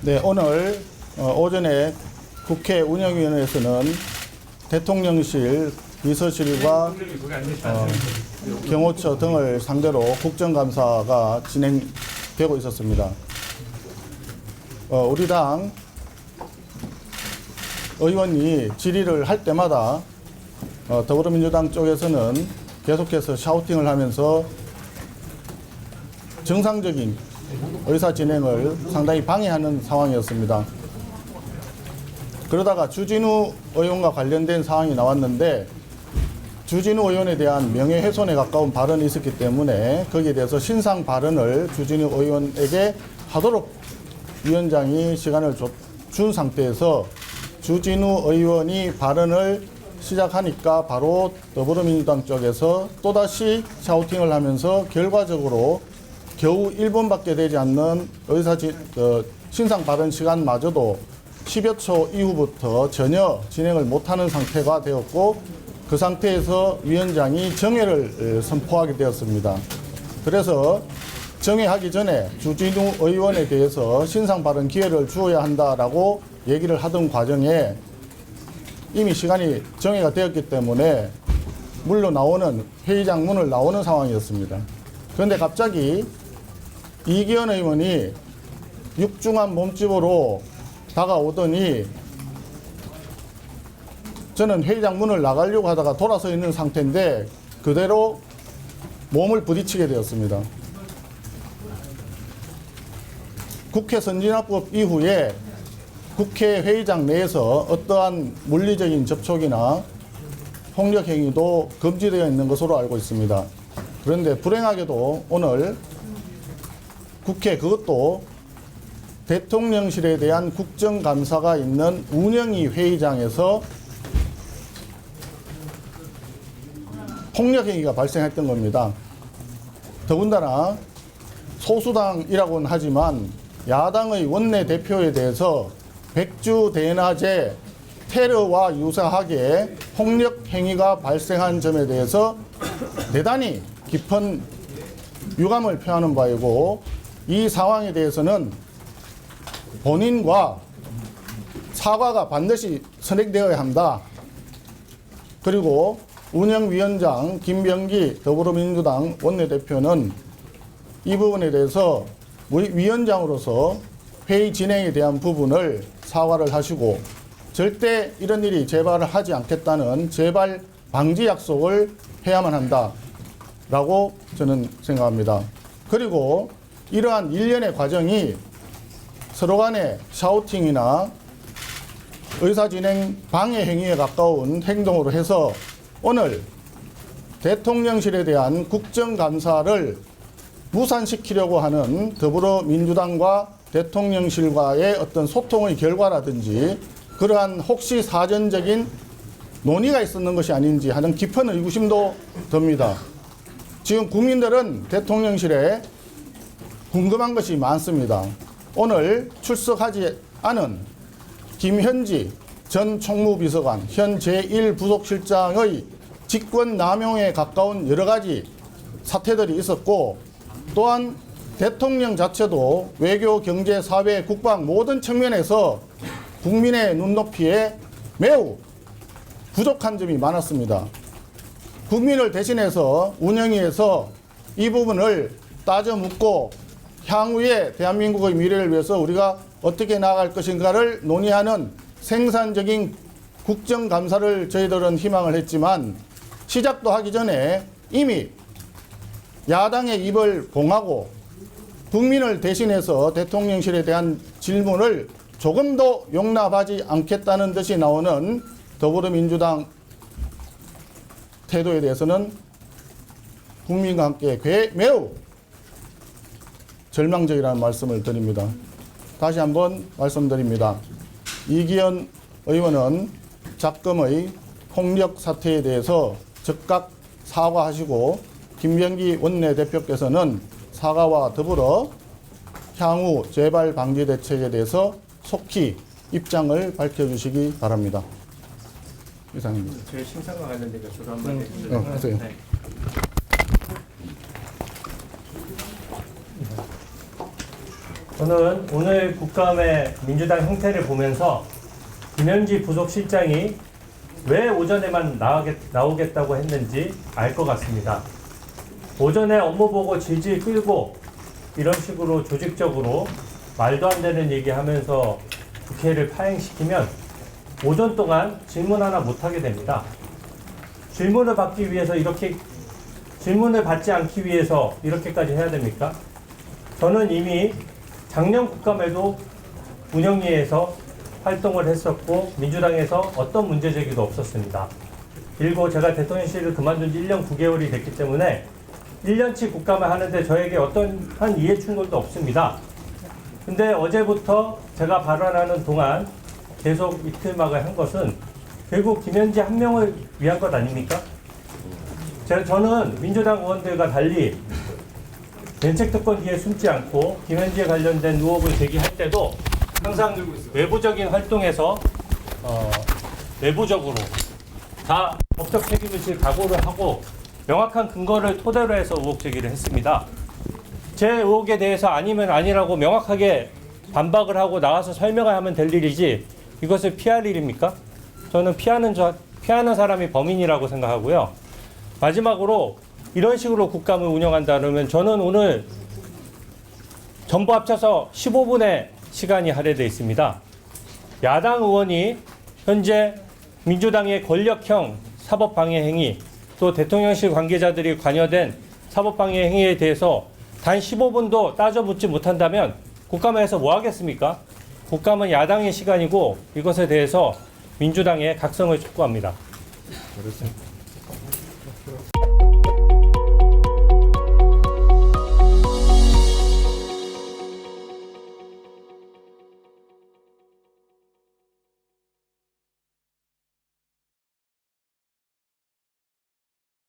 네, 오늘 오전에 국회 운영위원회에서는 대통령실 비서실과 경호처 등을 상대로 국정감사가 진행되고 있었습니다. 우리 당 의원이 질의를 할 때마다 더불어민주당 쪽에서는 계속해서 샤우팅을 하면서 정상적인 의사 진행을 상당히 방해하는 상황이었습니다. 그러다가 주진우 의원과 관련된 사항이 나왔는데 주진우 의원에 대한 명예훼손에 가까운 발언이 있었기 때문에 거기에 대해서 신상 발언을 주진우 의원에게 하도록 위원장이 시간을 준 상태에서 주진우 의원이 발언을 시작하니까 바로 더불어민주당 쪽에서 또다시 샤우팅을 하면서 결과적으로 겨우 1분밖에 되지 않는 신상 발언 시간마저도 10여 초 이후부터 전혀 진행을 못하는 상태가 되었고 그 상태에서 위원장이 정회를 선포하게 되었습니다. 그래서 정회하기 전에 주진우 의원에 대해서 신상 발언 기회를 주어야 한다라고 얘기를 하던 과정에 이미 시간이 정회가 되었기 때문에 회의장 문을 나오는 상황이었습니다. 그런데 갑자기 이기현 의원이 육중한 몸집으로 다가오더니 저는 회의장 문을 나가려고 하다가 돌아서 있는 상태인데 그대로 몸을 부딪히게 되었습니다. 국회 선진화법 이후에 국회 회의장 내에서 어떠한 물리적인 접촉이나 폭력 행위도 금지되어 있는 것으로 알고 있습니다. 그런데 불행하게도 오늘 국회 그것도 대통령실에 대한 국정감사가 있는 운영위 회의장에서 폭력행위가 발생했던 겁니다. 더군다나 소수당이라고는 하지만 야당의 원내대표에 대해서 백주대낮에 테러와 유사하게 폭력행위가 발생한 점에 대해서 대단히 깊은 유감을 표하는 바이고 이 상황에 대해서는 본인과 사과가 반드시 선행되어야 한다. 그리고 운영위원장 김병기 더불어민주당 원내대표는 이 부분에 대해서 위원장으로서 회의 진행에 대한 부분을 사과를 하시고 절대 이런 일이 재발을 하지 않겠다는 재발 방지 약속을 해야만 한다라고 저는 생각합니다. 그리고 이러한 일련의 과정이 서로 간의 샤우팅이나 의사진행 방해 행위에 가까운 행동으로 해서 오늘 대통령실에 대한 국정감사를 무산시키려고 하는 더불어민주당과 대통령실과의 어떤 소통의 결과라든지 그러한 혹시 사전적인 논의가 있었는 것이 아닌지 하는 깊은 의구심도 듭니다. 지금 국민들은 대통령실에 궁금한 것이 많습니다. 오늘 출석하지 않은 김현지 전 총무비서관, 현 제1부속실장의 직권 남용에 가까운 여러 가지 사태들이 있었고 또한 대통령 자체도 외교, 경제, 사회, 국방 모든 측면에서 국민의 눈높이에 매우 부족한 점이 많았습니다. 국민을 대신해서 운영위에서 이 부분을 따져 묻고 향후에 대한민국의 미래를 위해서 우리가 어떻게 나아갈 것인가를 논의하는 생산적인 국정감사를 저희들은 희망을 했지만 시작도 하기 전에 이미 야당의 입을 봉하고 국민을 대신해서 대통령실에 대한 질문을 조금도 용납하지 않겠다는 듯이 나오는 더불어민주당 태도에 대해서는 국민과 함께 매우 절망적이라는 말씀을 드립니다. 다시 한번 말씀드립니다. 이기현 의원은 작금의 폭력 사태에 대해서 즉각 사과하시고 김병기 원내대표께서는 사과와 더불어 향후 재발 방지 대책에 대해서 속히 입장을 밝혀주시기 바랍니다. 이상입니다. 저희 심사과 관련된 것 저도 한번 해주세요. 하세요. 네. 저는 오늘 국감의 민주당 형태를 보면서 김현지 부속실장이 왜 오전에만 나오겠다고 했는지 알 것 같습니다. 오전에 업무 보고 질질 끌고 이런 식으로 조직적으로 말도 안 되는 얘기하면서 국회를 파행시키면 오전 동안 질문 하나 못하게 됩니다. 질문을 받기 위해서 질문을 받지 않기 위해서 이렇게까지 해야 됩니까? 저는 이미 작년 국감에도 운영위에서 활동을 했었고 민주당에서 어떤 문제 제기도 없었습니다. 그리고 제가 대통령실을 그만둔 지 1년 9개월이 됐기 때문에 1년치 국감을 하는데 저에게 어떠한 이해 충돌도 없습니다. 근데 어제부터 제가 발언하는 동안 계속 이틀막을 한 것은 결국 김현지 한 명을 위한 것 아닙니까? 저는 민주당 의원들과 달리 면책특권 뒤에 숨지 않고 김현지에 관련된 의혹을 제기할 때도 항상 외부적인 활동에서 내부적으로 다 법적 책임을 질 각오를 하고 명확한 근거를 토대로 해서 의혹 제기를 했습니다. 제 의혹에 대해서 아니면 아니라고 명확하게 반박을 하고 나와서 설명을 하면 될 일이지 이것을 피할 일입니까? 저는 피하는 사람이 범인이라고 생각하고요. 마지막으로 이런 식으로 국감을 운영한다면 저는 오늘 전부 합쳐서 15분의 시간이 할애되어 있습니다. 야당 의원이 현재 민주당의 권력형 사법방해 행위 또 대통령실 관계자들이 관여된 사법방해 행위에 대해서 단 15분도 따져묻지 못한다면 국감에서 뭐 하겠습니까? 국감은 야당의 시간이고 이것에 대해서 민주당의 각성을 촉구합니다. 그렇습니다.